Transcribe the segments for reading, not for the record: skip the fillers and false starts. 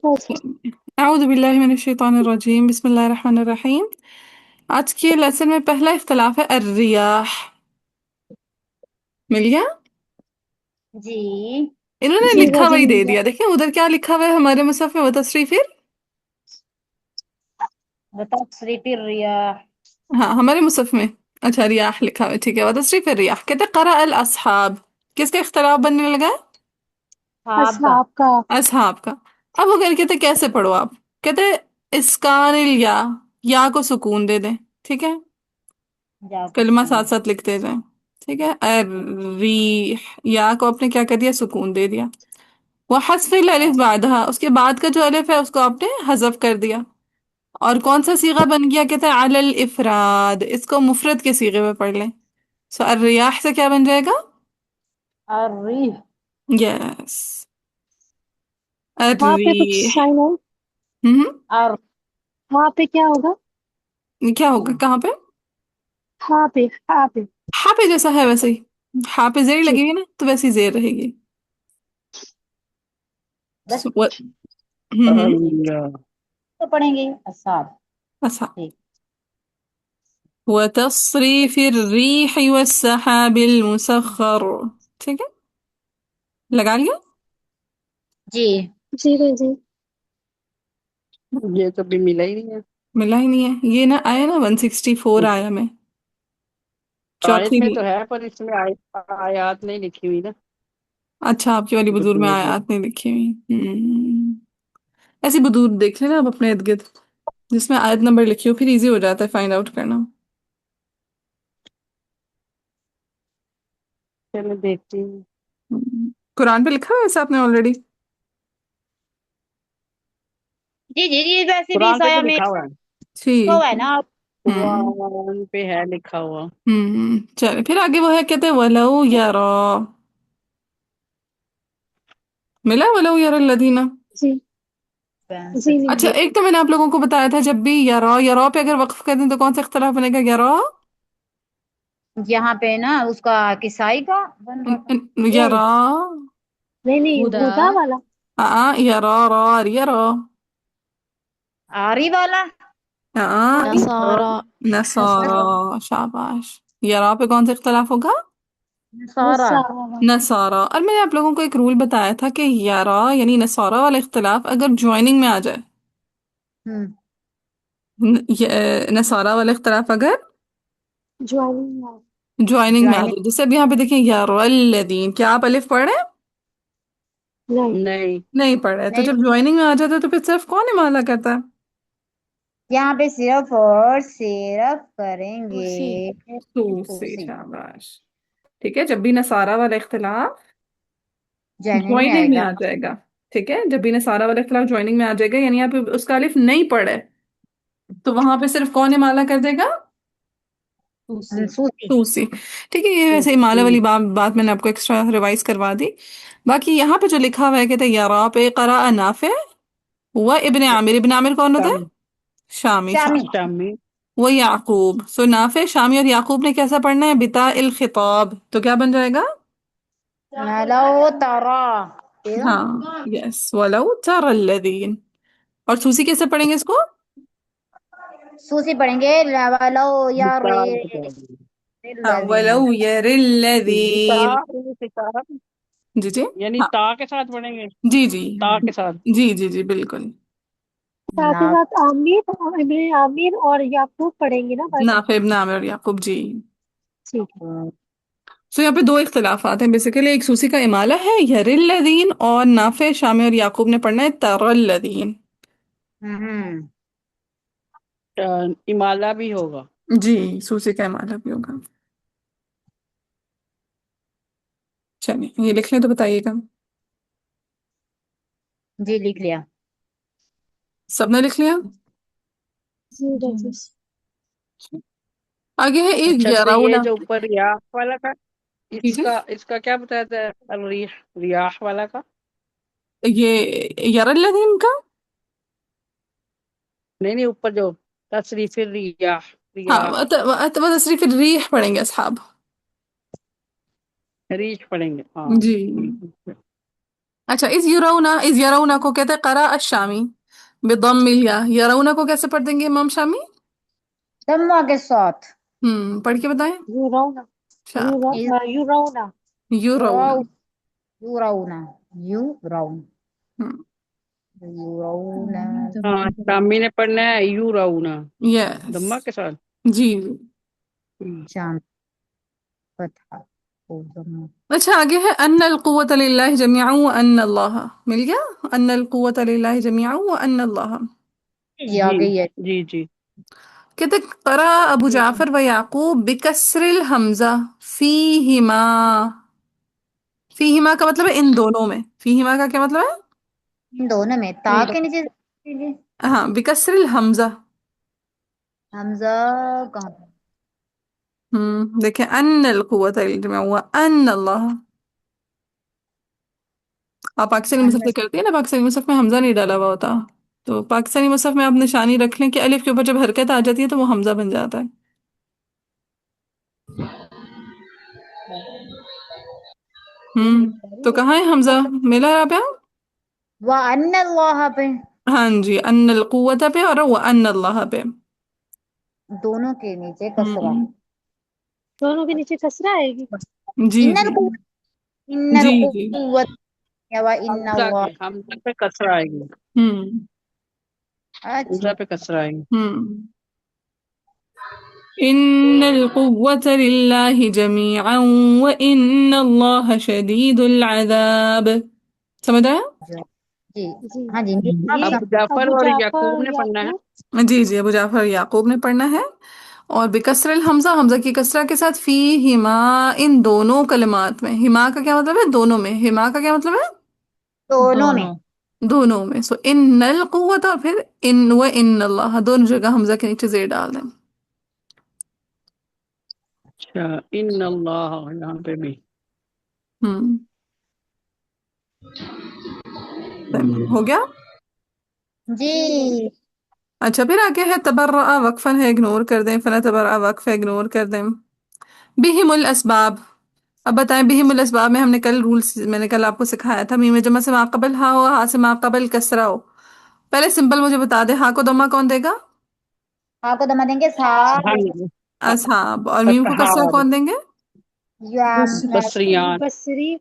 अऊज़ु बिल्लाहि मिनश शैतानिर रजीम बिस्मिल्लाहिर रहमानिर रहीम। आज के लेसन में पहला इख्तिलाफ है अर्रियाह। मिल गया। जी। इन्होंने जी लिखा भाजी वही मिल दे गया। दिया, देखें उधर क्या लिखा हुआ है हमारे मुसहफ में, वतस्री फिर। बताओ तशरीफी रियाह। हाँ हमारे मुसहफ में। अच्छा रियाह लिखा हुआ है, ठीक है। वतस्री फिर रियाह कहते करा अल असहाब। किसका इख्तिलाफ बनने लगा है? आपका। असहाब का। असहाब का। अब वो कहते कैसे पढ़ो आप। कहते इस्कानिल या को सुकून दे दें। ठीक है। जाओ कलमा किसका साथ साथ लिखते जाएं। ठीक है। अर्रीह, या को आपने क्या कर दिया, सुकून दे दिया। वह हस्फिल अलिफ बादहा, उसके बाद का जो अलिफ है उसको आपने हजफ कर दिया। और कौन सा सीगा बन गया, कहते हैं अलल इफराद, इसको मुफरद के सीगे में पढ़ लें। सो अर्रियाह से क्या बन जाएगा? अर्रीह। यस, वहाँ पे कुछ अर्रीह। साइन है। हम्म। अर वहाँ पे क्या होगा? ये क्या होगा कहाँ पे? हाँ पे, हाँ पे। हा पे जैसा है वैसे ही। हा पे जेर लगी ठीक। हुई ना, तो वैसी जेर रहेगी। बस। So, what- हम्म। ठीक। तो पढ़ेंगे असाब। अच्छा। ठीक। وتصريف الريح والسحاب المسخر। ठीक है। लगा लिया। जी। जी जी। ये तो भी मिला ही नहीं है। मिला ही नहीं है, ये ना आया ना 164 आया में। आयत चौथी। में तो है पर इसमें आयात नहीं लिखी हुई ना। अच्छा, आपकी वाली बुजुर्ग में बुजुर्ग। आयात नहीं लिखी हुई। ऐसी बुजुर्ग देख लेना आप अपने इर्द गिर्द, जिसमें आयत नंबर लिखी हो, फिर इजी हो जाता है फाइंड आउट करना। चलो देखती हूँ। कुरान पे लिखा है वैसे आपने ऑलरेडी। जी जी जी, वैसे भी कुरान पे तो साया में लिखा हुआ है। तो ठीक है है। ना। हम्म। कुरान पे है लिखा हुआ। चले फिर आगे, वो है कहते हैं वलौ यारा। मिला वलौ यारा लदीना। जी जी जी अच्छा, जी। एक तो मैंने आप लोगों को बताया था, जब भी या रॉ पे अगर वक्फ कर दें तो कौन सा इख्तिलाफ बनेगा, या रॉ। यहाँ पे ना उसका किसाई का बन रहा था। या नहीं रॉ। नहीं नहीं, हुदा। हुदा वाला। या रॉ रॉ या रॉ। आरी वाला। हाँ। आरी। नसारा। नसारा। नसारा। शाबाश। या रॉ पे कौन सा इख्तिलाफ होगा? सारा। नसारा वाला। नसारा। और मैंने आप लोगों को एक रूल बताया था कि या रॉ यानी नसारा वाला इख्तिलाफ अगर ज्वाइनिंग में आ जाए, हम्म। नसारा वाला इख्तिलाफ अगर ज्वाइनिंग। ज्वाइनिंग में आ ज्वाइनिंग। जाए, जैसे अभी यहाँ पे देखें या रॉ, क्या आप अलिफ पढ़े? नहीं। नहीं। नहीं पढ़े, तो नहीं, जब ज्वाइनिंग में आ जाता है तो फिर सिर्फ कौन इमाला करता है? यहाँ पे सिर्फ और सिर्फ करेंगे उसी। तो से उसी। शाबाश। ठीक है, जब भी नसारा वाला इख्तिलाफ ज्वाइनिंग में ज्वाइनिंग में आएगा। आ जाएगा। ठीक है, जब भी नसारा वाला इख्तिलाफ ज्वाइनिंग में आ जाएगा, यानी आप उसका अलिफ नहीं पढ़े, तो वहां पे सिर्फ कौन इमाला कर देगा? उसी। सूसी। तूसी। ठीक है, ये वैसे इमाला वाली बात मैंने आपको एक्स्ट्रा रिवाइज करवा दी। बाकी यहाँ पे जो लिखा हुआ है, कहते हैं यारा पे करा नाफे व इब्ने आमिर। इब्ने आमिर कौन होता है? शाम। शामी। शामी। शामी। शामी। वो याकूब। सो नाफे, शामी और याकूब ने कैसा पढ़ना है, बिता इल खिताब, तो क्या बन जाएगा? लो तारा। हाँ यस, वलौ तरल्लदीन। और सूसी कैसे पढ़ेंगे इसको? सूसी पढ़ेंगे लो या रे। बितार बितार। हाँ, वलौ लजीन। यरिल्लदीन। बितार बितार। जी जी। यानी हाँ। ता के साथ पढ़ेंगे। जी जी। ता के साथ। जी जी जी बिल्कुल। साथ ही ना। साथ आमिर और इब्ने आमिर और याकूब पढ़ेंगे ना बाद में। नाफे इब्न आमिर और याकूब जी। ठीक है। सो यहाँ पे दो इख्तिलाफात हैं बेसिकली, एक सूसी का इमाला है यरिल्लदीन, और नाफे, शामी और याकूब ने पढ़ना है तरल्लदीन। हम्म। इमाला भी होगा। जी, सूसी का इमाला भी होगा। चलिए ये लिख लें तो बताइएगा। जी लिख लिया। सबने लिख लिया? जी जी। आगे है एक अच्छा तो ये ग्यारह। जो ऊपर रियाह वाला का, ठीक है। इसका इसका क्या बताया था? रियाह रियाह वाला का। ये यरल्लदीन का। नहीं नहीं, ऊपर जो तशरीफ रियाह। हाँ, रियाह। मतलब सिर्फ रीह पढ़ेंगे असहाब। रीच पढ़ेंगे हाँ। जी। अच्छा, इस यरौना को कहते हैं करा अशामी बिदम्मिल या। यरौना को कैसे पढ़ देंगे इमाम शामी? दम्मा के साथ। पढ़ के बताएं। यूरोना शाबाश। यूरोना युरौना। युराउ युराउना युराउन हम्म। युराउना। हाँ, शामी ने पढ़ना है यू राउना, यस। दम्मा के साथ। जी। शाम फतहा ओ दम्मा। अच्छा, आगे है अन्नल कुव्वत लिल्लाहि जमीअन व अन्नल्लाह। मिल गया। अन्नल कुव्वत लिल्लाहि जमीअन व अन्नल्लाह। ये आ जी गई है। जी जी। कहते करा अबू जाफर व याकूब बिकसरिल हमजा फीहिमा। फीहिमा का मतलब है इन दोनों में। फीहिमा का क्या मतलब है? इन दोनों में ता इन के नीचे कीजिए। हाँ, बिकसरिल हमजा। हमजा कहाँ पे? देखिए अन्नल कुव्वत लिल्लाहि जमीअन व अन्नल्लाह। आप पाकिस्तानी मुसहफ से अन्न करती है ना, पाकिस्तानी मुसहफ में हमजा नहीं डाला हुआ होता। तो पाकिस्तानी मुसहफ में आप निशानी रख लें कि अलिफ के ऊपर जब हरकत आ जाती है तो वो हमजा बन जाता है। तो कहाँ है हमजा? मिला है आप यहाँ? व अन्न अल्लाह पे। हाँ जी, अन्नल कुव्वत पे और वो अन्नल्लाह पे। दोनों के नीचे कसरा। हम्म। दोनों के नीचे कसरा आएगी। जी इन्नल जी कुव्वत इन्नल जी जी। कुव्वत या व इन्न अल्लाह। हमजा पे कसरा आएगी। हम्म हमजा अच्छा। पे कसरा आएगी। हम्म। इन्नल कुव्वत लिल्लाहि जमीअन व इन्नल्लाह शदीदुल अज़ाब। समझ आया? जी। जी। हाँ जी जी आप ये अबू जाफर अबू और याकूब जाफर ने पढ़ना है। याकूब। जी जी, अबू जाफर याकूब ने पढ़ना है। और बिकसरल हमजा, हमजा की कसरा के साथ फी हिमा, इन दोनों कलिमात में। हिमा का क्या मतलब है? दोनों में। हिमा का क्या मतलब है? दोनों में। दोनों। दोनों में। सो इन नल कुव्वत और फिर इन व इन अल्लाह, दोनों जगह हमजा के नीचे जेर डाल दें। अच्छा, इन अल्लाह यहाँ पे भी। हम्म। हो गया। जी। अच्छा, फिर आगे है तबर्रा, वक्फन है इग्नोर कर दें। फला तबर्रा वक्फ है इग्नोर कर दें। बिहिमुल असबाब। अब बताएं, बिहिमुल असबाब में हमने कल रूल्स, मैंने कल आपको सिखाया था मीम जमा से माकबल हा हो, हा से माकबल कसरा हो। पहले सिंपल मुझे बता दे, हा को दम्मा कौन देगा? हाँ को दमा देंगे साहब। हम असहाब। और मीम को कसरा असहाब, कौन देंगे? या बसरियान, बसरी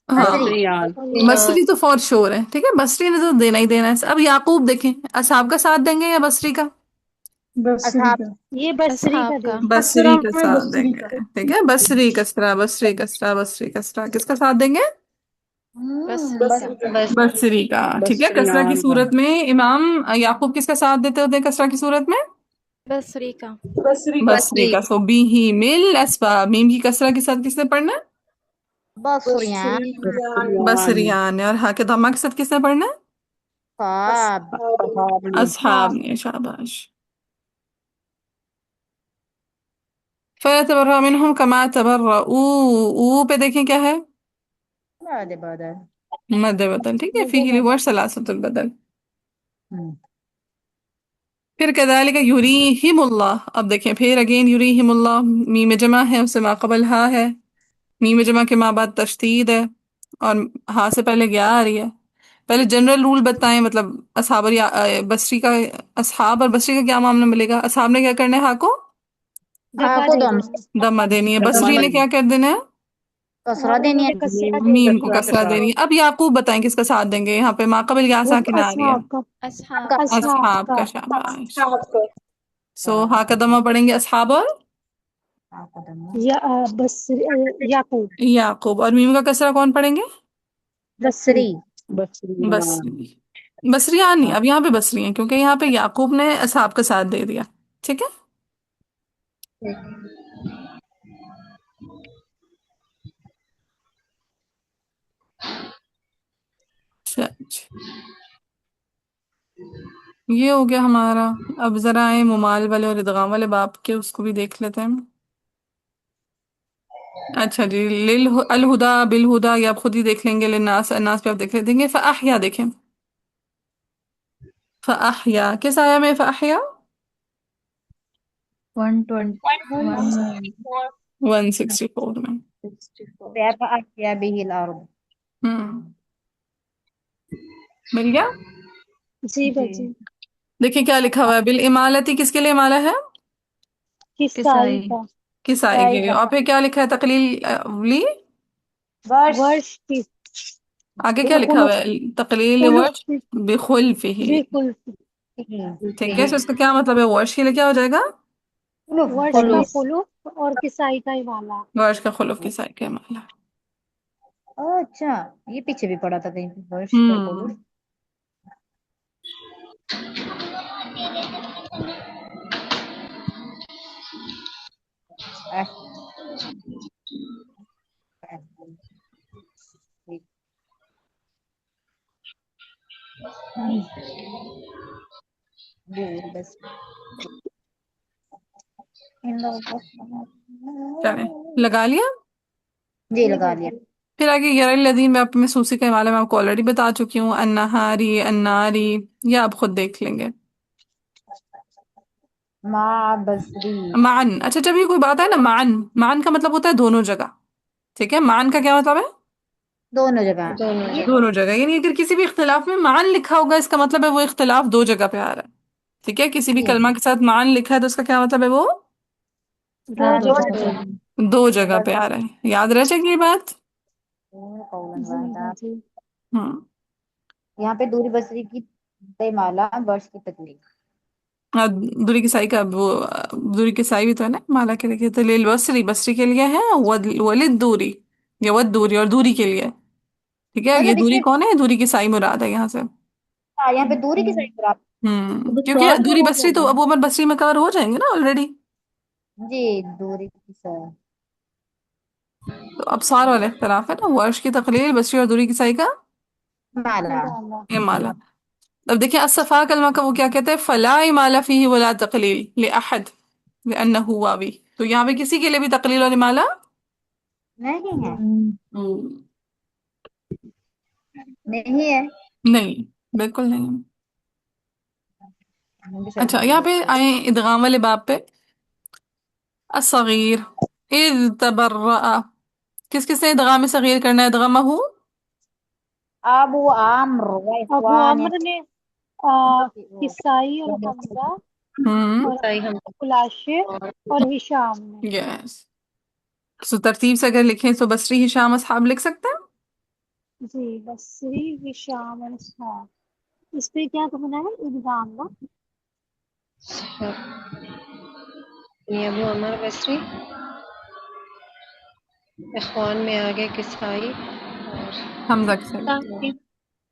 हाँ, बसरी। बसरियान। बसरी तो फॉर श्योर है, ठीक है, बसरी ने तो देना ही देना है। अब याकूब देखें, असहाब का साथ देंगे या बसरी का? बसरी असहाब। का। ये बसरी का असहाब का। देंगे। बसरी का साथ देंगे, ठीक है। बसरी कसरा, बसरी कसरा, बसरी कसरा, किसका साथ देंगे? बसरी बस का। बस। बसरी का, ठीक है। कसरा की बसरियान का। सूरत में इमाम याकूब किसका साथ देते होते हैं कसरा की सूरत में? बसरी का। बसरी बसरी। का। सो बी ही मिल असबा, मीम की कसरा के साथ किसने पढ़ना है? बसरियान। बसरियान। बसरियान ने। और हा के धम्मा के साथ किसने पढ़ना है? साहब। असहाब ने। असहाब ने। शाबाश। फतबर्रा मिनहुम कमा तबर्रा ऊ पे देखें क्या है? बाद बाद। मद बदल, ठीक है। फीही लिवर्स सलासतुल बदल। हम्म। फिर कदालिक युरीहिमुल्लाह। अब देखें फिर अगेन युरीहिमुल्लाह, मीम जमा है, उससे माकबल हा है। मीम जमा के माँ बाद तश्दीद है और हा से पहले क्या आ रही है। पहले जनरल रूल बताएं, मतलब असहाब और बसरी का। असहाब और बसरी का क्या मामला मिलेगा? असहाब ने क्या करना है? हा को हाँ दफा को दे दम देंगे। दम्मा देनी है। दम्मा बसरी ने देंगे। क्या कर देना है? कसरा और देनी है। उन्होंने कसरा दे मीम को देंगे। कसरा के कसरा साथ। देनी है। अब याकूब बताएं किसका साथ देंगे? यहाँ पे माकबल या वो साकिन आ रही है। असहाब का। असहाब आपका का। असहाब असहाब का। का। शाबाश। सो हा का हाँ। दम्मा पढ़ेंगे असहाब और आपका दम। या बसरी याकूब। याकूब। और मीम का कसरा कौन पढ़ेंगे? बसरी। बसरी। बसरियान। बसरी। बसरियान नहीं, हाँ। अब यहाँ पे बसरी है क्योंकि यहाँ पे याकूब ने असहाब का साथ दे दिया, ठीक है। अच्छा, ये हो गया हमारा। अब जरा आए मुमाल वाले और इदगाम वाले बाप के, उसको भी देख लेते हैं। अच्छा जी, लिल अल हुदा बिल हुदा, ये आप खुद ही देख लेंगे। लिन्नास, अन्नास पे आप देख लेंगे। फअहया देखें। फअहया किस आया में? फअहया 121 164 में। 64 बिहिल अर्द। हम्म। مل گیا؟ جی جی باجی. دیکھیں کیا لکھا ہوا ہے، بالامالتی کس کے لیے امالہ ہے؟ کسائی کسائی کا. کسائی کے کسائی لیے. کا اور پھر کیا لکھا ہے تقلیل لی؟ ورش ورش کی. آگے کیا لکھا ہوا خلف. ہے؟ تقلیل خلف ورش کی. بخلفہ. بالکل. ٹھیک ہے، اس کا کیا مطلب ہے؟ ورش کے لیے کیا ہو جائے گا؟ ورش کا خلوص. خلوف اور کسائی کا امالہ. ورش کا خلف کسائی کے امالہ. اچھا یہ پیچھے بھی پڑا تھا کہیں پہ ورش کا خلوص. ہوں بس چلیں لگا لیا. جی جی لگا لیا. باجی. پھر آگے غیر الذین میں میں سوسی کا حوالہ میں آپ کو آلریڈی بتا چکی ہوں، النہاری الناری، یا آپ خود دیکھ لیں گے. ماں بصری معن، اچھا جب یہ کوئی بات ہے نا معن، معن کا مطلب ہوتا ہے دونوں جگہ. ٹھیک ہے، معن کا کیا مطلب ہے؟ دونوں جگہ. دونوں یہ جگہ. دونوں جگہ. یعنی اگر کسی بھی اختلاف میں معن لکھا ہوگا اس کا مطلب ہے وہ اختلاف دو جگہ پہ آ رہا ہے. ٹھیک ہے، کسی بھی جی کلمہ کے ساتھ معن لکھا ہے تو اس کا کیا مطلب ہے؟ وہ دو دو جگہ پہ. جگہ. دو جگہ پہ آ رہا ہے. یاد رہ جائے گی یہ بات. جی باجی. ہاں یہاں پہ دوری بصری کی مالا ورش کی تکلیف. دوری کسائی کا وہ دوری کسائی بھی تو ہے نا مالا کے لیے. تو لیل بصری، بصری کے لیے ہے، ولد دوری یا ود دوری، اور دوری کے لیے. ٹھیک ہے، یہ مطلب اس دوری میں کون ہے؟ دوری کسائی مراد ہے یہاں سے. یہاں پہ دوری کی صحیح برابر. کیونکہ دوری بصری تو عموماً بصری میں کور ہو جائیں گے نا آلریڈی. جی دوری کی صحیح. تو اب سار والا اختلاف ہے نا، ورش کی تقلیل، بصری اور دوری کسائی کا مالا. امالہ. امالہ. اب دیکھیں الصفا کلمہ کا وہ کیا کہتے ہیں؟ فلا امالہ فیہ ولا تقلیل لأحد لأنہ واوی. تو یہاں پہ کسی کے لیے بھی تقلیل اور امالہ نہیں ہے. نہیں ہے. نہیں، بالکل نہیں. مجھے اچھا شرم آ یہاں رہی پہ آئیں ادغام والے باب پہ. الصغیر اذ تبرأ، کس کس نے ادغام صغیر کرنا ہے؟ ادغامہ ہو ابو عامر و ابو اخوان. عمرو نے کسائی اور حمزہ اور صحیح ہم. الاشر اور اور ہشام نے. یس. سو ترتیب سے اگر لکھیں تو بصری ہشام اصحاب لکھ سکتے ہیں. جی بصری ہشام اور اسحاق. اس پہ کیا کرنا ہے؟ ادغام نا. یہ ابو عمر بصری، اخوان میں آگے کسائی اور حمزہ کے ساتھ. اس میں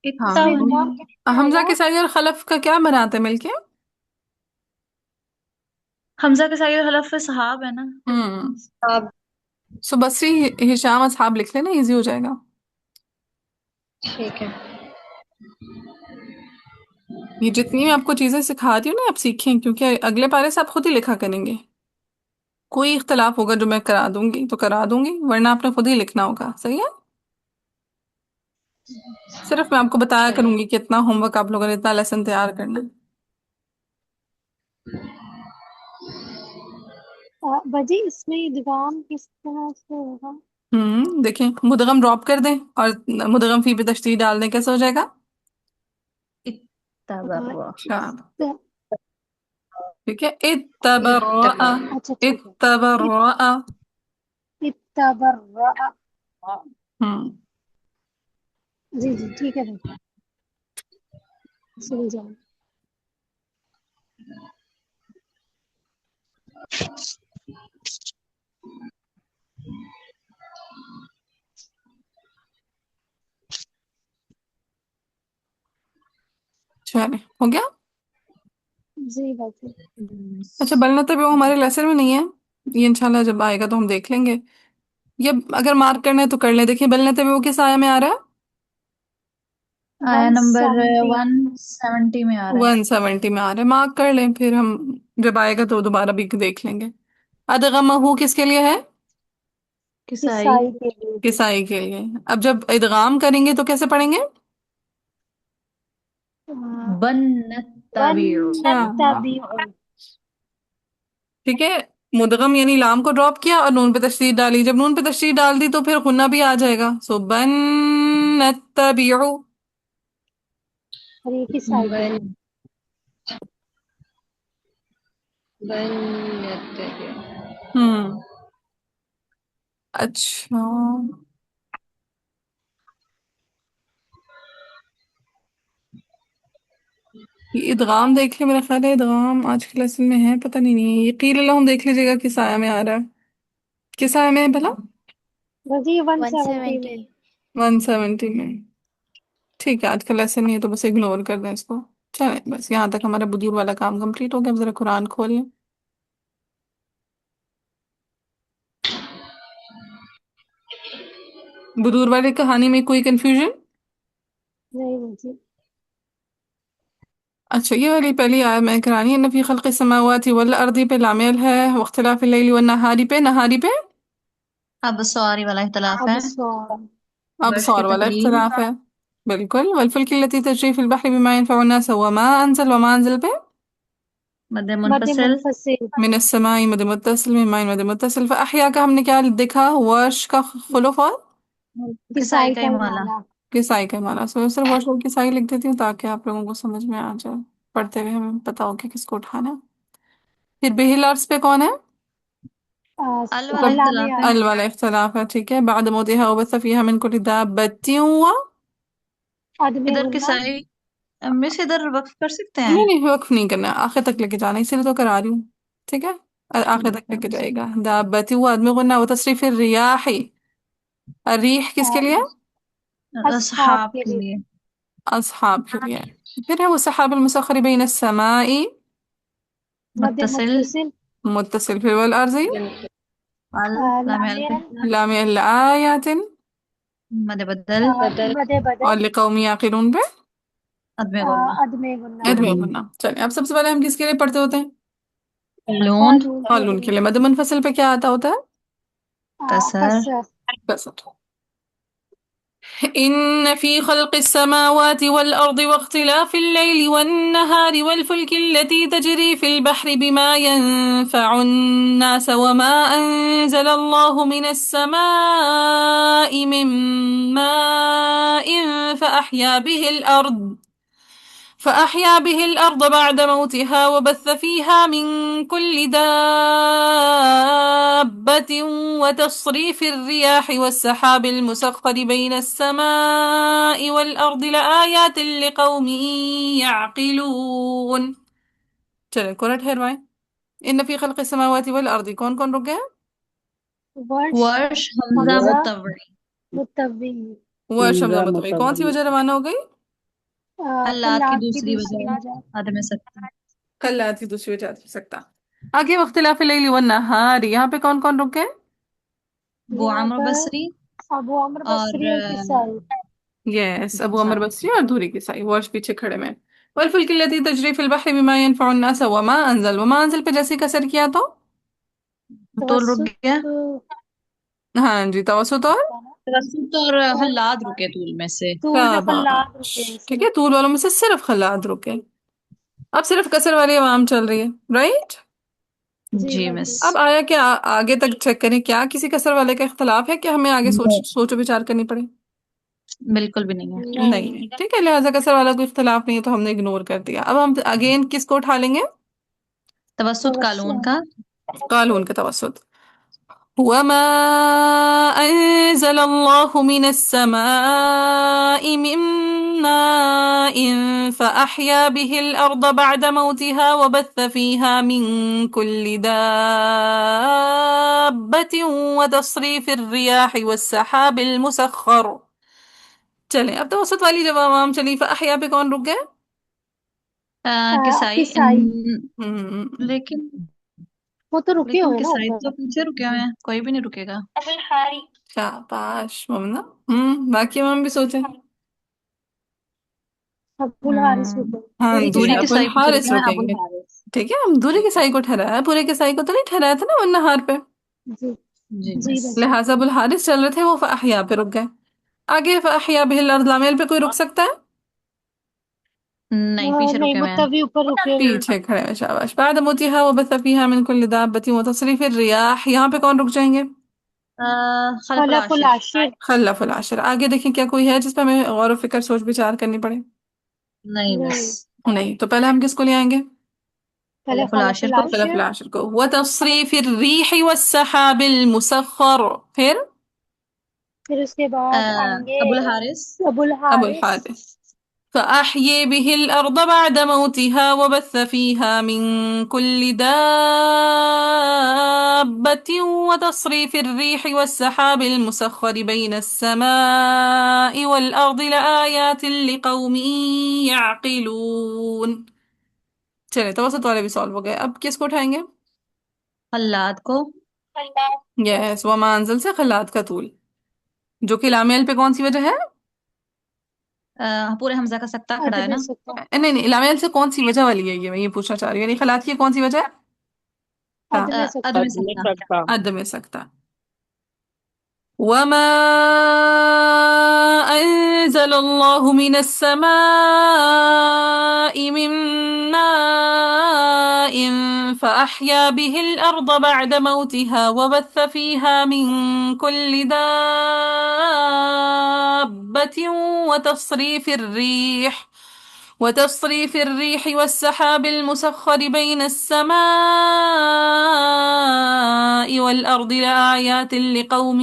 ادغام ہاں کتنے حمزہ ہوگا؟ کے ساتھ اور خلف کا کیا بناتے ہیں مل کے؟ حمزہ کے سائے حلف صحاب ہے نا. آپ. سو بصری ہشام اصحاب لکھ لینا، ایزی ہو جائے گا. ٹھیک ہے. یہ جتنی میں آپ کو چیزیں سکھاتی ہوں نا آپ سیکھیں، کیونکہ اگلے پارے سے آپ خود ہی لکھا کریں گے. کوئی اختلاف ہوگا جو میں کرا دوں گی تو کرا دوں گی، ورنہ آپ نے خود ہی لکھنا ہوگا. صحیح ہے؟ صرف میں آپ کو بتایا چلیں. کروں گی کہ اتنا ہوم ورک آپ لوگوں نے اتنا لیسن تیار کرنا. باجی اس میں ادغام کس طرح سے ہوگا؟ دیکھیں مدغم ڈراپ کر دیں اور مدغم فی پہ تشدید ڈال دیں، کیسے ہو جائے گا؟ تبرع. اچھا ٹھیک ہے. اتبرأ، اچھا ٹھیک ہے. اتبرأ. اتبرأ. ہوں جی جی ٹھیک ہے بھائی. سن جاؤ. چلیں ہو گیا. جی باجی. اچھا بلنتے بھی وہ ہمارے لیسن میں نہیں ہے، یہ انشاءاللہ جب آئے گا تو ہم دیکھ لیں گے. یہ اگر مارک کرنا ہے تو کر لیں. دیکھیں بلنتے بھی وہ کس آیا میں آ رہا ہے؟ آیا نمبر 170. 170 میں آ رہا ہے. 170 میں آ رہا ہے. مارک کر لیں، پھر ہم جب آئے گا تو دوبارہ بھی دیکھ لیں گے. ادغمہ کس کے لیے ہے؟ کسائی. کسائی کے لیے. کسائی کے لیے. اب جب ادغام کریں گے تو کیسے پڑھیں گے؟ بن تابع. نتبع. ٹھیک ہے، مدغم یعنی لام کو ڈراپ کیا اور نون پہ تشدید ڈالی. جب نون پہ تشدید ڈال دی تو پھر غنہ بھی آ جائے گا. سو بن نتبع. और ये किस साइड पे है? बन बनते हम्म। अच्छा, ये इदगाम देख ले, मेरा ख्याल है इदगाम आज के लेसन में है, पता नहीं ये कील लहम देख लीजिएगा किस आया में आ रहा है, किस आया में है भला? बस ये 170 170। में। 170 में। ठीक है, आज का लेसन नहीं है तो बस इग्नोर कर दें इसको। चलें, बस यहाँ तक हमारा बुदूर वाला काम कंप्लीट हो गया। अब जरा कुरान खोल लें। बुदूर वाली कहानी में कोई कंफ्यूजन? नहीं बच्ची। अच्छा, ये वाली पहली आयत मैं करानी है, नफी खल्क़ि समावाति वल अर्दी पे लामेल है, वख्तिलाफिल लैली वन नहारी पे, नहारी पे अब सॉरी वाला इख्तलाफ अब है। सॉरी। वर्ष की अबसार वाला तकरीर इख्तिलाफ है। बिल्कुल। वल लती तजरी फिल बहरी बिमा यनफ़उ अन्नास वमा अंज़ल पे मद मध्य मुनफसिल मुनफसिल। मिनस्समाई मद मुत्तसिल मिन माइन मद मुत्तसिल। फअहया का हमने क्या देखा? वर्ष का खुलफ और किसाई किसाई का का ही ही माला। माला। किसाई का माना। सो सिर्फ वर्ष और किसाई लिख देती हूँ ताकि आप लोगों को समझ में आ जाए, पढ़ते हुए हमें पता हो कि किसको उठाना है। फिर बिहिल अर्ज पे कौन है? अल वाला कब? लामे इख्तलाफ है। अल वाला इख्तलाफ है, ठीक है। बाद मोतिहा वबस्स फीहा मिन कुल्ली दाब्बतिन व आदमी इधर गुन्ना। किसाई मिस इधर वक्फ कर सकते नहीं हैं। नहीं, वक्फ नहीं करना, आखिर तक लेके जाना, इसीलिए तो करा रही हूँ। ठीक है, आखिर ठीक तक है लेके बस। जाएगा। दाब्बती हुआ आदमी गुन्ना व तसरीफ रियाही। अर्रीह किसके लिए? असहाब असहाब के के लिए। लिए। असहाब के लिए। फिर है वो सहाब मुसख्खर बैन समाई मध्य मुत्तसिल मुत्तसिल। मुत्तसिल। फिर वल अर्ज़ी अल लामेल लामे पे लाम आयातिन मद बदल मध्य और बदल। लिकौमी याक़िलून पे अदमे गुन्ना। अदमे गुन्ना। अदमी गुन्ना। चलिए, अब सबसे पहले हम किसके लिए पढ़ते होते हैं? लून कानून के कानून के लिए। लिए। मद मुनफसिल पे क्या आता होता है? कसर कसर। कसर। إن في خلق السماوات والأرض واختلاف الليل والنهار والفلك التي تجري في البحر بما ينفع الناس وما أنزل الله من السماء من ماء فأحيا به الأرض بعد موتها وبث فيها من كل دابة وتصريف الرياح والسحاب المسخر بين السماء والأرض لآيات لقوم يعقلون. चलो कोरा ठहरवाएं। इन फी खल्क़ि समावाति वल अर्दी, कौन कौन रुक गया? वर्ष। वर्ष हमजा हमजा मुतवरी मुतव्वी। वर्ष हमजा मुतवई। कौन सी वजह रवाना हो गई? अल्लाह की अल्लाह की दूसरी दूसरी वजह। वजह आदम सकती। कल आती दूसरी वजह आ सकता। आगे वख्तिलाफ़ लैली वन नहार, यहाँ पे कौन कौन रुक गए? वो यहाँ अमर पर बसरी अबू अमर और बसरी और किसाई। यस, अबू अमर किसाई। बसरी और धुरी की साई। वर्ष पीछे खड़े में। वल्फुल्क लती तजरी फिल बहरी बिमा यनफउ अन्नास वमा अंजल पे जैसे कसर किया तो तोल रुक तवसुत। गया। हाँ जी, तवसुत और तवसुत और और हल्लाद रुके तूल में से। तूल में खल्लात रुके हैं शाबाश, ठीक सिर्फ। है। तूल वालों में से सिर्फ खल्लाद रुके। अब सिर्फ कसर वाली अवाम चल रही है, राइट। जी जी बाजी। मिस। अब आया क्या? आगे तक चेक करें, क्या किसी कसर वाले का इख्तलाफ है? क्या हमें आगे नो, सोचो विचार करनी पड़े? बिल्कुल भी नहीं है। नहीं नहीं। है, ठीक है। लिहाजा कसर वाला कोई इख्तलाफ नहीं है तो हमने इग्नोर कर दिया। अब हम अगेन किसको उठा लेंगे? तवसुत कानून तवस्सुत। का। कानून का तवसुत। وما أنزل الله من السماء من ماء فأحيا به الأرض بعد موتها وبث فيها من كل دابة وتصريف الرياح والسحاب المسخر. चलें, अब तो औसत वाली जब आवाम चली, फअहया पे कौन रुक गए? किसाई किसाई। हम्म। लेकिन वो तो रुके लेकिन हुए ना किसाई ऊपर। तो पीछे रुके हुए हैं, कोई भी नहीं रुकेगा। शाबाश ममना। बाकी हम भी सोचें। अब्दुल हारिस हम्म रुके। हाँ पूरी जी, दूरी किसाई। अबुल किसाई पीछे हारिस रुके हैं, अबुल रुकेंगे। हारिस। ठीक है, हम दूल्हे के ठीक है। साई को ठहराया, पूरे के साई को तो नहीं ठहराया था ना, वरना हार पे। जी। जी जी मिस। बाजी। लिहाजा अबुल हारिस चल रहे थे, वो फअहया पे रुक गए। आगे फअहया बिहिल अर्द लामेल पे कोई रुक सकता है? नहीं, पीछे नहीं रुके हुए हैं। मुत्तवी ऊपर रुके हुए हैं। पीछे खड़े हैं, शाबाश। बाद मोतिहा व बथ फीहा मिन कुल्लि दाब्बतिन व तसरीफ रियाह, यहाँ पे कौन रुक जाएंगे? खलफुल खलफुल आशिर। आशिर। खल्लफुल आशिर। आगे देखें क्या कोई है जिस पे हमें गौर व फिक्र सोच विचार करनी पड़े? नहीं मिस। नहीं, नहीं, तो पहले हम किसको ले आएंगे? पहले खलफुल खलफुल आशिर को। खलफ आशिर, आशिर को। वतस्रीफ الريح والسحاب المسخر، फिर फिर उसके बाद आएंगे अबुल हारिस। अबुल अबुल हारिस, हारिस। فأحيي به الأرض بعد موتها وبث فيها من كل دابة وتصريف الريح والسحاب المسخر بين السماء والأرض لآيات لقوم يعقلون. चलिए तवसत वाले भी सॉल्व हो गए। अब किसको उठाएंगे? खल्लाद को। यस, वमा अंजल से खल्लात का तूल, जो कि लामेल पे कौन सी वजह है? पूरे हमजा का सकता खड़ा अदब है में ना। सकता, नहीं नहीं, लामेल से कौन सी वजह वाली है, ये मैं ये पूछना चाह रही हूँ, यानी खलात की कौन सी वजह है? हाँ, अदब में अद सकता, में अद में सकता। सकता। अद में सकता। وما أنزل الله من السماء من ماء فأحيا به الأرض بعد موتها وبث فيها من كل دابة وتصريف الريح والسحاب المسخر بين السماء والأرض لآيات لقوم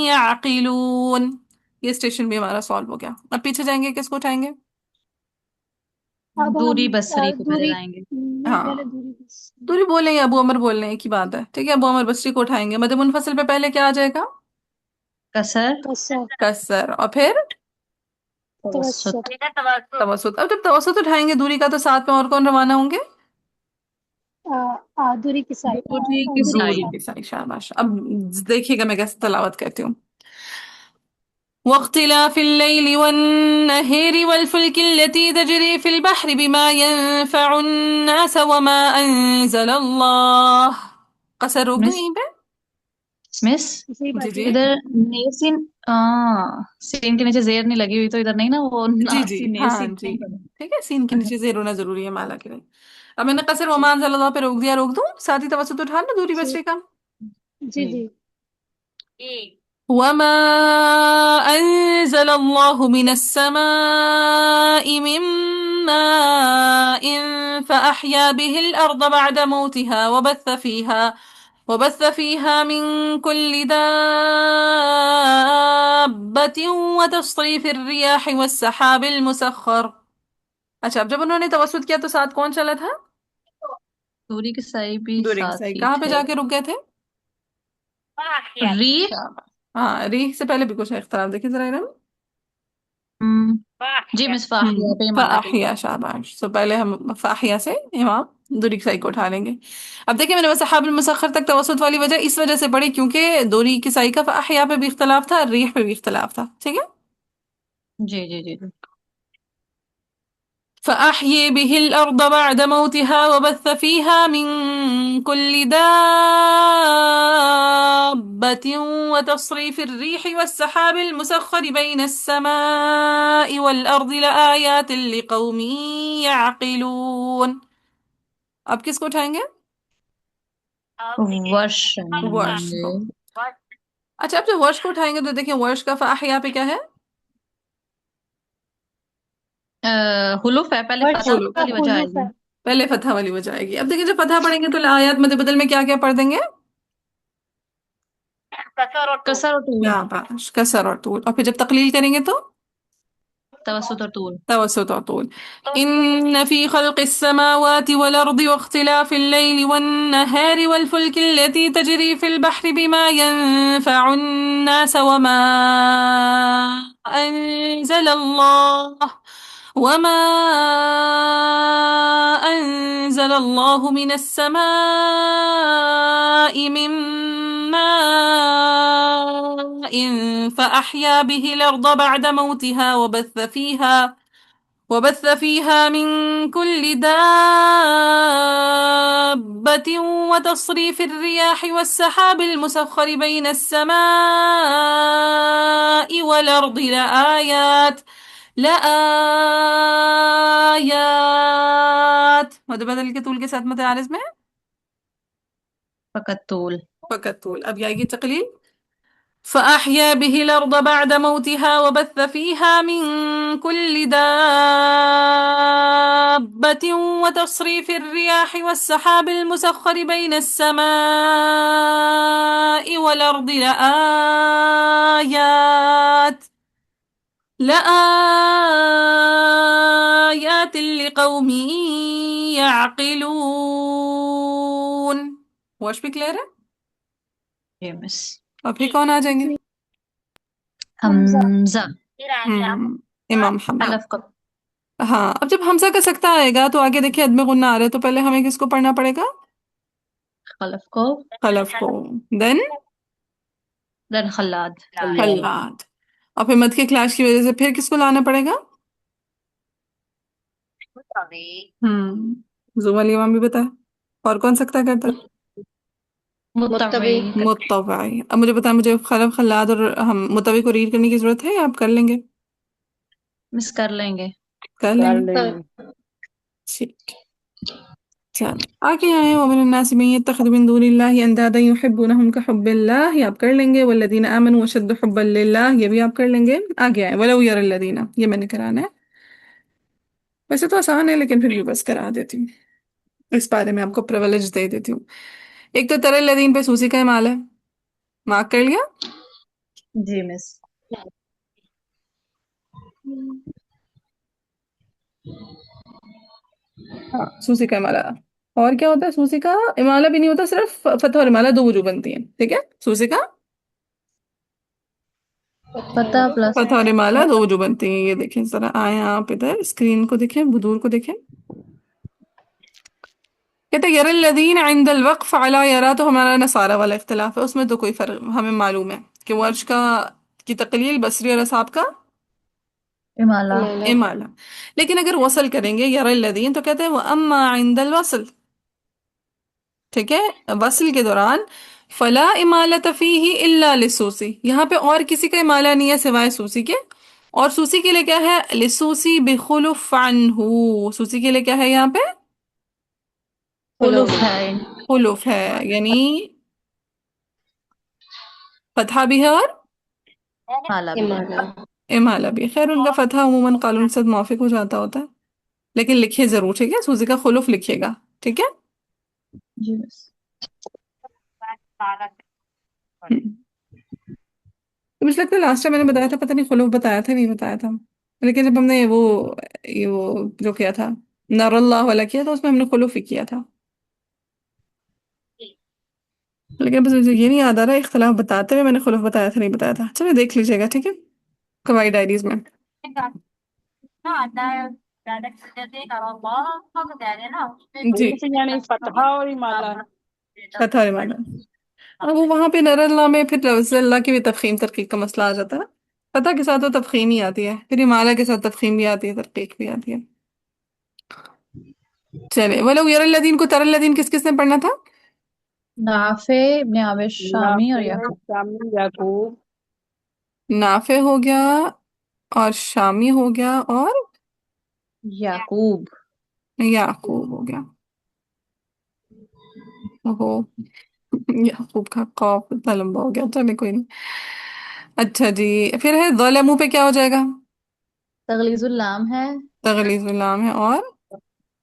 يعقلون. ये स्टेशन भी हमारा सॉल्व हो गया। अब पीछे जाएंगे, किसको उठाएंगे? अब हम दूरी बसरी को पहले दूरी, लाएंगे। नहीं पहले हाँ, दूरी बस, दूरी बोलेंगे, अबू अमर बोल रहे हैं, एक ही बात है, ठीक है। अबू अमर बसरी को उठाएंगे। मद मुनफसिल पे पहले क्या आ जाएगा? कसर। कसर, कसर, और फिर तवस्सुत। तवस्सुत, तवसुत। अब जब तवसुत उठाएंगे दूरी का, तो साथ में और कौन रवाना होंगे? दूरी की साइड, दूरी की दूरी के दूरी साई। साथ, के साथ, शाबाश। अब देखिएगा मैं कैसे तलावत करती हूँ। واختلاف الليل والنهار والفلك التي تجري في البحر بما ينفع الناس وما أنزل الله. قصر रोक दूं मिस। यहीं पे? मिस। जी जी जी। बाजी, इधर नेसिन। सीन के नीचे जेर नहीं लगी हुई तो इधर नहीं ना, वो जी जी, नासी हाँ नेसिन जी। नहीं बना। ठीक है, सीन के नीचे जेर होना जरूरी है माला के लिए। अब मैंने कसर वमान सल्लल्लाहु पे रोक दिया, रोक दूं? साथ ही तवसुत उठा ना, दूरी जी बच का। जी जी, وما أنزل الله من السماء من ماء فأحيا به الأرض بعد موتها وبث فيها من كل دابة وتصريف الرياح والسحاب المسخر. अच्छा, अब जब उन्होंने तवसुत किया तो साथ कौन चला था? दूरी की साई भी दूरी की साथ सही। ही कहाँ पे थे। जाके रुक गए थे? री। शाबाश। हाँ, री से पहले भी कुछ है इख्तिलाफ, देखिए जरा इन्हें। जी मिस फाहिया पे माना के लिए। फाहिया, शाबाश। तो पहले हम फाहिया से इमाम दूरी की साई को उठा लेंगे। अब देखिए, मैंने वसहाबुल मुसख्खर तक तवसुत वाली वजह इस वजह से पढ़ी क्योंकि दूरी की साई का फाहिया पे भी इख्तिलाफ था, रिह पे भी इख्तिलाफ था, ठीक है। जी जी जी जी। فأحيي به الأرض بعد موتها وبث فيها من كل دابة وتصريف الريح والسحاب المسخر بين السماء والأرض لآيات لقوم يعقلون. अब किसको उठाएंगे? वर्ष वर्ष आएंगे। को। अच्छा, अब जब वर्ष को उठाएंगे तो देखिए वर्ष का फाहिया पे क्या है? हुलूफ है, पहले वर्ष फतह हुलूफ वाली है। वजह हुलूफ आएगी। है, पहले फतह वाली वजह आएगी। अब देखिए, जब फतह पढ़ेंगे तो आयात मद बदल में क्या क्या पढ़ देंगे? कसर और तूल। शाबाश, कसर और तूल। और फिर जब तकलील करेंगे तो तवसुत और तूल। توسط طول. إن في خلق السماوات والأرض واختلاف الليل والنهار والفلك التي تجري في البحر بما ينفع الناس أنزل الله وما أنزل الله من السماء من ماء فأحيا به الأرض بعد موتها وبث فيها من كل دابة وتصريف الرياح والسحاب المسخر بين السماء والأرض لآيات مد بدل के तूल के साथ متعارض में फकत तूल। फकत तूल। अब आएगी तकलील। فأحيا به الأرض بعد موتها وبث فيها من كل دابة وتصريف الرياح والسحاب المسخر بين السماء والأرض لآيات لقوم يعقلون. واش भी क्लियर है؟ جی مس. अब फिर कौन आ जाएंगे؟ حمزة حمزہ. امام حمزہ. الف کا. ہاں اب جب حمزہ کا سکتہ آئے گا تو آگے دیکھیں عدم غنہ آ رہا ہے تو پہلے ہمیں کس کو پڑھنا پڑے گا؟ خلف کو. خلف کو. دین دین خلاد. خلاد. اور پھر مد کے کلاش کی وجہ سے پھر کس کو لانا پڑے گا؟ زوال امام بھی بتایا. اور کون سکتہ کرتا ہے؟ متبعی. متبعی. اب مجھے بتائیں مجھے خلف خلاد اور ہم متبعی کو ریڈ کرنے کی ضرورت ہے یا آپ کر لیں گے؟ مس کر لیں گے. کر لیں کر گے. لیں گے. ٹھیک. چل آگے آئے ومن الناس من يتخذ من دون الله اندادا يحبونهم كحب الله یہ آپ کر لیں گے. والذین آمنوا اشد حبا للہ یہ بھی آپ کر لیں گے. آگے آئے ولو يرى الذین یہ میں نے کرانا ہے. ویسے تو آسان ہے لیکن پھر بھی بس کرا دیتی ہوں. اس بارے میں آپ کو پریولیج دے دیتی ہوں. ایک تو تر الذین پہ سوسی کا اعمال ہے. مارک کر لیا؟ جی مس. ہاں سوسی کا امالہ. اور کیا ہوتا ہے سوسی کا امالہ بھی نہیں ہوتا صرف فتح اور امالہ دو وجوہ بنتی ہیں. ٹھیک ہے سوسی کا فتح پلس. فتح اور امالہ دو وجوہ بنتی ہیں. یہ دیکھیں ذرا آئیں آپ ادھر اسکرین کو دیکھیں بدور کو دیکھیں. کہتے یر الذین عند الوقف علی یرا تو ہمارا نصارہ والا اختلاف ہے. اس میں تو کوئی فرق ہمیں معلوم ہے کہ ورش کا کی تقلیل بصری اور اصحاب کا امالہ. امالہ. لیکن اگر وصل کریں گے یر الذین تو کہتے ہیں واما عند الوصل. ٹھیک ہے وصل کے دوران فلا امالۃ فیہ الا للسوسی. یہاں پہ اور کسی کا امالہ نہیں ہے سوائے سوسی کے. اور سوسی کے لیے کیا ہے؟ للسوسی بخلف عنہ. سوسی کے لیے کیا ہے یہاں پہ؟ خلوف ہے. خلف ہے یعنی فتحہ بھی ہے اور امالہ بھی. امالہ بھی. خیر ان کا فتحہ عموماً قانون سے موافق ہو جاتا ہوتا ہے لیکن لکھے ضرور. ٹھیک ہے سوسی کا خلف لکھیے گا. ٹھیک ہے. جی مس. مجھے لگتا ہے لاسٹ ٹائم میں نے بتایا تھا پتہ نہیں خلوف بتایا تھا نہیں بتایا تھا. لیکن جب ہم نے وہ جو کیا تھا نار اللہ والا کیا تھا اس میں ہم نے خلوف ہی کیا تھا. لیکن بس مجھے یہ نہیں یاد آ رہا اختلاف بتاتے ہوئے میں نے خلوف بتایا تھا نہیں بتایا تھا. چلو دیکھ لیجیے گا. ٹھیک ہے قواعد ڈائریز میں. جی حروف یعنی فتحہ اور امالہ. فتح اور امالہ. اب وہ وہاں پہ نر اللہ میں پھر لفظ اللہ کی بھی تفخیم ترقیق کا مسئلہ آ جاتا ہے. فتح کے ساتھ تو تفخیم ہی آتی ہے پھر امالہ کے ساتھ تفخیم بھی آتی ہے ترقیق بھی آتی ہے. چلے ولو یر الذین کو تر الذین کس کس نے پڑھنا تھا؟ نافع ابن عامر شامی اور یعقوب. شامی یعقوب. نافع ہو گیا اور شامی ہو گیا اور یعقوب. یعقوب ہو گیا. اوہو یعقوب کا قاف اتنا لمبا ہو گیا. چلے کوئی نہیں. اچھا جی پھر ہے ظلموا پہ کیا ہو جائے گا؟ تغلیظ اللام ہے. تغلیظ اللام ہے اور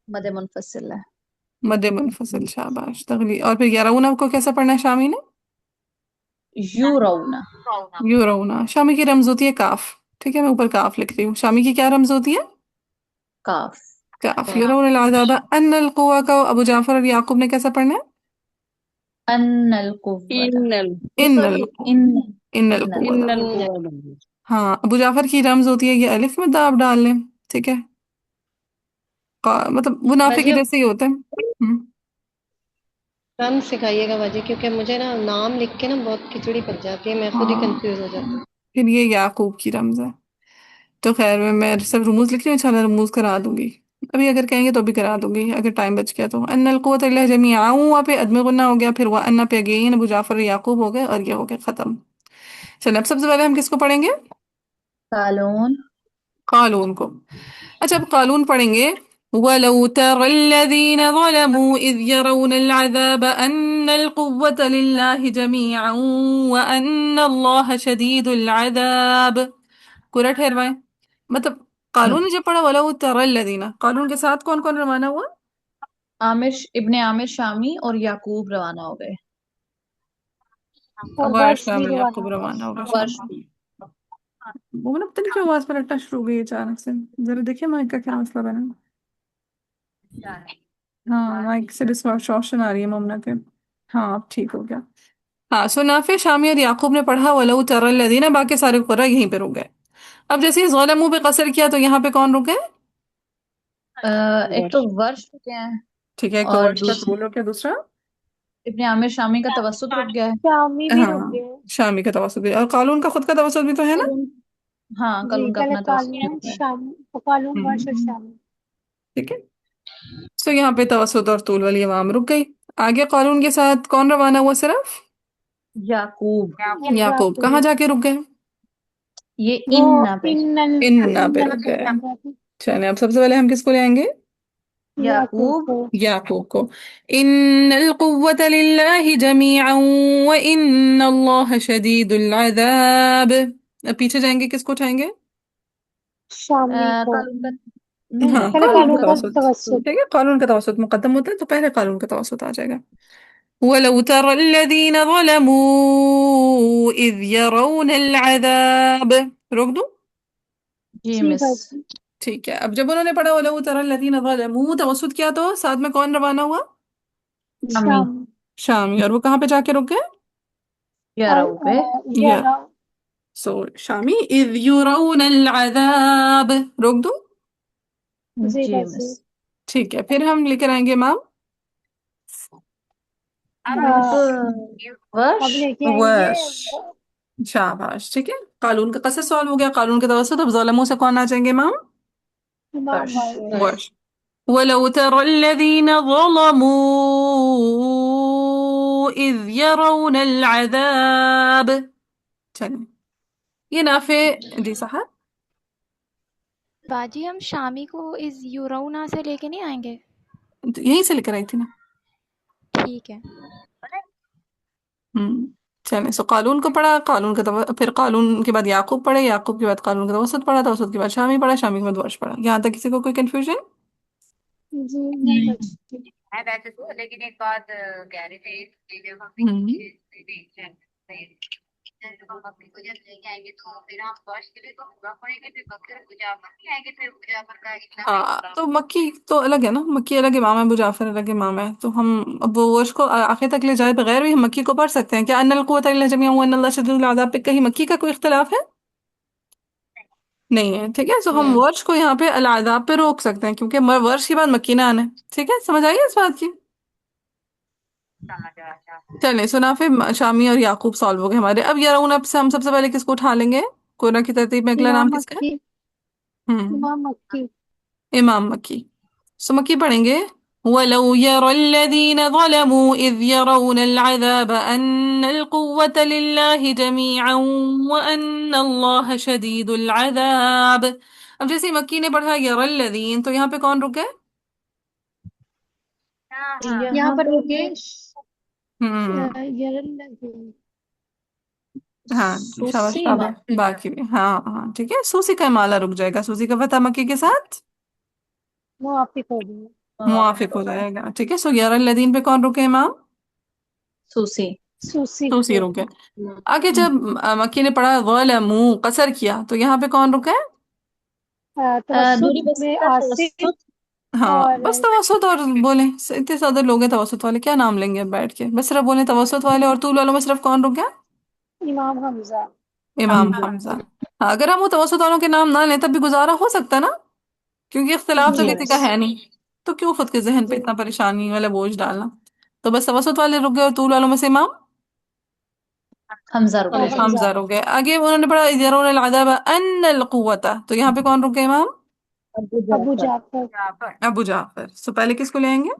مد منفصل ہے. مد منفصل. شاباش. تغلیظ. اور پھر یرون کو کیسا پڑھنا ہے شامی نے؟ یورونا. یورونا. شامی کی رمز ہوتی ہے کاف. ٹھیک ہے میں اوپر کاف لکھ رہی ہوں. شامی کی کیا رمز ہوتی ہے؟ کاف. کاف. یرون العذاب ان القوہ کا ابو جعفر اور یعقوب نے کیسا پڑھنا ہے؟ ان القوة. ان القوہ. ان ان القوہ. ان القوہ. ہاں ابو جعفر کی رمز ہوتی ہے یہ الف میں داب ڈال لیں. ٹھیک ہے مطلب وہ نافع کے جیسے ہی ہوتے ہیں. کم سکھائیے گا باجی کیونکہ مجھے نا نام لکھ کے نا بہت کھچڑی پڑ جاتی ہے. میں خود ہی ہاں کنفیوز ہو جاتی ہوں. پھر یہ یعقوب کی رمز ہے. تو خیر میں سب رموز لکھ رہی ہوں. انشاءاللہ رموز کرا دوں گی. ابھی اگر کہیں گے تو بھی کرا دوں گی اگر ٹائم بچ گیا تو. ان القوۃ الا جمیعا وہاں پہ عدم غنہ ہو گیا. پھر وہ انا پہ اگین ابو جعفر یعقوب ہو گئے اور یہ ہو گیا ختم. چلیں اب سب سے پہلے ہم کس کو پڑھیں گے؟ قالون. قالون کو. اچھا اب قالون پڑھیں گے. وَلَوْ تَرَى الَّذِينَ ظَلَمُوا إِذْ يَرَوْنَ الْعَذَابَ أَنَّ القوة لله جميعا وأن الله شديد العذاب. पूरा ठहरवाएं मतलब कानून ने जब पढ़ा वला तरा الذين कानून के साथ कौन कौन रवाना हुआ? इब्ने आमिर शामी और याकूब रवाना हो गए। और वर्ष वर्ष भी शामिल रवाना याकूब हो रवाना होगा गए। वर्ष शाम। भी। वो ना पता नहीं क्यों आवाज पर रटना शुरू हो गई अचानक से। जरा देखिए माइक का क्या मसला बना। हाँ माइक से डिस्टॉर्शन आ रही है ममना के। हाँ अब ठीक हो गया। हाँ सो नाफे शामी और याकूब ने पढ़ा वलऊ तरा लदीना बाकी सारे कुर्रा यहीं पे रुक गए। अब जैसे ज़लमू पे कसर किया तो यहाँ पे कौन रुक गए? एक तो वर्ष रुके हैं ठीक है एक तो और वर्ष का तो दूसरा बोलो क्या दूसरा? इब्ने आमिर शामी का तवस्सुत रुक गया है। शामी भी रुक हाँ गए। शामी का तवसुत भी और कालून का खुद का तवसुत भी तो है ना। कल हाँ कल जी उनका पहले अपना तवस्सुत कालून रुक गया है। शामी, कालून वर्ष और हम्म, शामी। ठीक है। सो यहाँ पे तवसुत और तूल वाली अवाम रुक गई। आगे कालून के साथ कौन रवाना हुआ सिर्फ? याकूब। याकूब कहाँ याकूब जाके रुक गए? ये वो इन ना पे। इन्ना पे इन्नल रुक पे गए। रुक गए चलिए अब सबसे पहले हम किसको ले आएंगे? थे। याकूब याकूब। को। याकूब को। इन्नल कुव्वत लिल्लाहि जमीअन व इन्नल्लाह शदीदुल अज़ाब। अब पीछे जाएंगे किसको उठाएंगे? शामी को। कल उनका नहीं हाँ नहीं पहले कालून कानून का कालून का का तवसुत। तवस्सुत। ठीक है कानून का तवसुत मुकद्दम होता है तो पहले कानून का तवसुत आ जाएगा। वलौ तरा الذين ظلموا إذ يرون العذاب। रोक दूं? जी जी मिस। बाजी। ठीक है अब जब उन्होंने पढ़ा वलौ तरा الذين ظلموا तवसुत किया तो साथ में कौन रवाना हुआ? शामी। शामी। शामी और वो कहाँ पे जाके रुक गए? याराऊ पे। या यरा। सो शामी إذ يرون العذاب। रोक दूं? जी जी बाजी। मिस। ठीक है फिर हम लेकर आएंगे मैम अब वर्ष। लेके आएंगे वर्ष। शाबाश ठीक है कानून का कसर सॉल्व हो गया कानून के तवसुत अब ज़लमों से कौन आ जाएंगे मैम? इमाम वर्ष। वाले। वर्ष। ولو ترى الذين ظلموا إذ يرون العذاب. चलिए ये नाफे जी साहब बाजी हम शामी को इस यूरोना से लेके नहीं आएंगे? तो यहीं से लेकर आई थी ना। ठीक है। चलिए सो कानून को पढ़ा कानून का फिर कानून के बाद याकूब पढ़े याकूब के बाद कानून का तवसुत पढ़ा तवसुत के बाद शामी पढ़ा शामी के बाद वर्ष पढ़ा यहाँ तक किसी को कोई कंफ्यूजन? जी नहीं बचती। हम्म हाँ तो मक्की तो अलग है ना मक्की अलग इमाम है अबू जाफर अलग इमाम है तो हम अब वो वर्ष को आखिर तक ले जाए बगैर भी हम मक्की को पढ़ सकते हैं क्या अन्नल कुव्वत इल्ला जमीअन व अन्नल्लाह शदीदुल अज़ाब पे कहीं मक्की का कोई इख्तिलाफ है? नहीं है ठीक है तो हम नहीं। वर्ष को यहाँ पे अल अज़ाब पे रोक सकते हैं क्योंकि वर्ष के बाद मक्की ना आना है ठीक है समझ आइए इस बात की। चलें सुना फिर शामी और याकूब सॉल्व हो गए हमारे अब यार अब से हम सबसे पहले किसको उठा लेंगे कोरा की तरतीब में अगला नाम इमाम किसका है? मक्की। हम्म इमाम मक्की। इमाम मक्की। सो मक्की पढ़ेंगे ولو يرى الذين ظلموا إذ يرون العذاب أن القوة لله جميعا وأن الله شديد العذاب। अब जैसे ही मक्की ने पढ़ा यरल लदीन तो यहाँ पे कौन रुके? यहाँ यहाँ पर पे रुके हम्म यरल। हाँ जी शाबाश सुसी शाबाश माफी। बाकी भी हाँ हाँ ठीक है सूसी का माला रुक जाएगा सूसी का फतह मक्की के साथ मुआफिक हो गई। मुआफिक हो जाएगा ठीक है सो यरल लदीन पे कौन रुके इमाम? सुसी। सूसी सूसी पे। रुके। आगे जब मक्की ने पढ़ा ग़लमू कसर किया तो यहाँ पे कौन रुका है? दूरी तवस्सुत बस में का आसिफ। तवस्सुत। हाँ और बस तवसुत और बोले इतने ज्यादा लोग हैं तवसुत वाले क्या नाम लेंगे अब बैठ के बस सिर्फ बोले तवसुत वाले और तूल वालों में सिर्फ कौन रुक गया? इमाम हमजा। इमाम हमजा। हमजा। हाँ अगर हम वो तवसुत वालों के नाम ना लें तब भी गुजारा हो सकता ना क्योंकि इख्तिलाफ तो जी जी किसी का मिस। है नहीं तो क्यों खुद के जहन पे जी इतना परेशानी वाला बोझ डालना। तो बस तवसुत वाले रुक गए और तूल वालों में से इमाम हमजा रुक और गए। हमजा। हमजा रुक गए आगे उन्होंने पढ़ा यरौन अल अज़ाब अन्नल कुव्वता तो यहाँ पे कौन रुक गए इमाम? अबू अबू जाफर। जाफर। अबू जाफर सो पहले किसको ले आएंगे?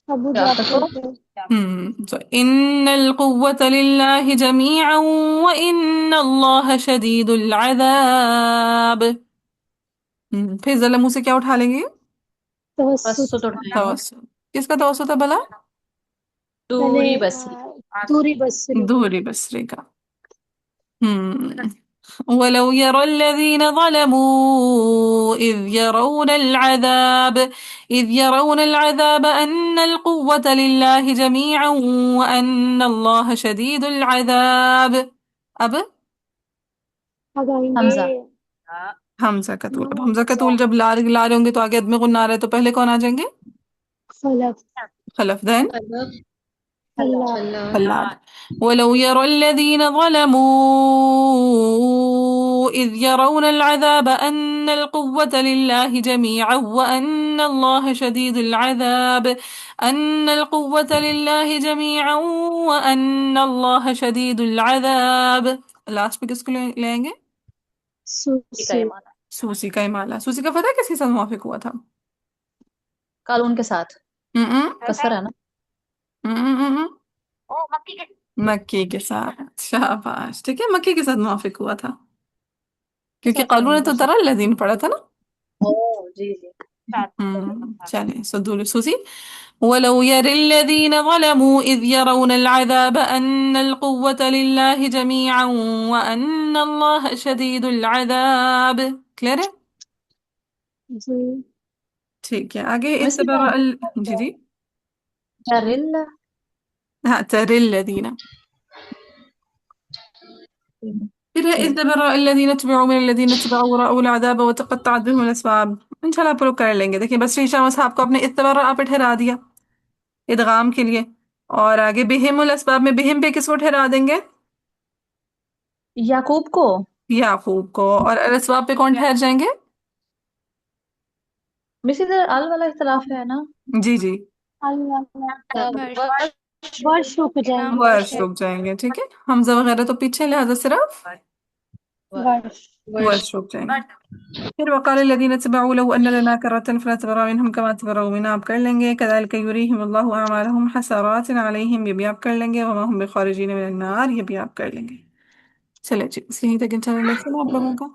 अबू जाफर जाफर को। पे। तो इन्नल कुव्वत लिल्लाहि जमीअन व इन्नल्लाह शदीदुल अज़ाब। फिर जरा मुंह से क्या उठा लेंगे? तवस्सुत। तवस्सुत उठाएंगे। तवस्सुल। किसका तवस्सुल है भला? मैंने दूरी बसरी। दूरी बसरी। दूरी बसरी का। ولو يرى الذين ظلموا إذ يرون العذاب أن القوة لله جميعا وأن الله شديد العذاب. अब अब आएंगे हमजा। हमजा का तूल। अब नून हमजा का तूल जब ला रहे होंगे तो आगे अदमे गुन्ना रहे तो पहले कौन आ जाएंगे? खलफ खलफ। देन खलफ। खल्लाद खल्लाद। खल्लाद। ولو يرى الذين ظلموا إذ يرون العذاب أن القوة لله جميعا وأن الله شديد العذاب. أن القوة لله جميعا وأن الله شديد العذاب. लास्ट पे किसको लेंगे? का सूसी। ये माना सूसी का इमाला। सूसी का पता है किसके साथ मुवाफिक हुआ था? कानून के साथ हम्म कसर है ना। हम्म मक्की के साथ। शाबाश। ठीक है, मक्की के साथ मुवाफिक हुआ था क्योंकि कानून ने तो तरा लदीन पढ़ा था ना। ओ जी जी। चलिए सदूल सूसी। ولو يرى الذين ظلموا إذ يرون العذاب أن القوة لله جميعا وأن الله شديد العذاب. क्लियर है? जी ठीक है, आगे मिस्र जी जी। रिल हाँ, ترى الذين फिर है إذ تبرأ الذين اتبعوا من الذين اتبعوا ورأوا العذاب وتقطعت بهم الأسباب. इंशाल्लाह आप लोग कर लेंगे। देखिए बस शीशा साहब को अपने इस तबर्रा पे ठहरा दिया इदगाम के लिए, और आगे बिहिमुल अस्बाब में बिहिम पे किसको ठहरा देंगे? याकूब को। याकूब को। और अल अस्बाब पे कौन ठहर जाएंगे? मिस इधर अल वाला इख्तलाफ है ना। जी जी, अल्लाह वर्ष वर्ष रुक नाम जाएंगे वर्ष वर्ष है। रुक जाएंगे। ठीक है, हमजा वगैरह तो पीछे, लिहाजा सिर्फ वर्ष वर्ष। वर्ष रुक जाएंगे। फिर वक़ाल الذين اتبعوا له أن لنا كرة فنتبرأ منهم كما تبرأوا منا आप कर लेंगे। كذلك يريهم الله أعمالهم حسرات عليهم, ये भी आप कर लेंगे। वमा हम बिखारिजीन मिनन नार, ये भी आप कर लेंगे। चले जी, यहीं तक इंशाल्लाह लेक्चर आप लोगों का।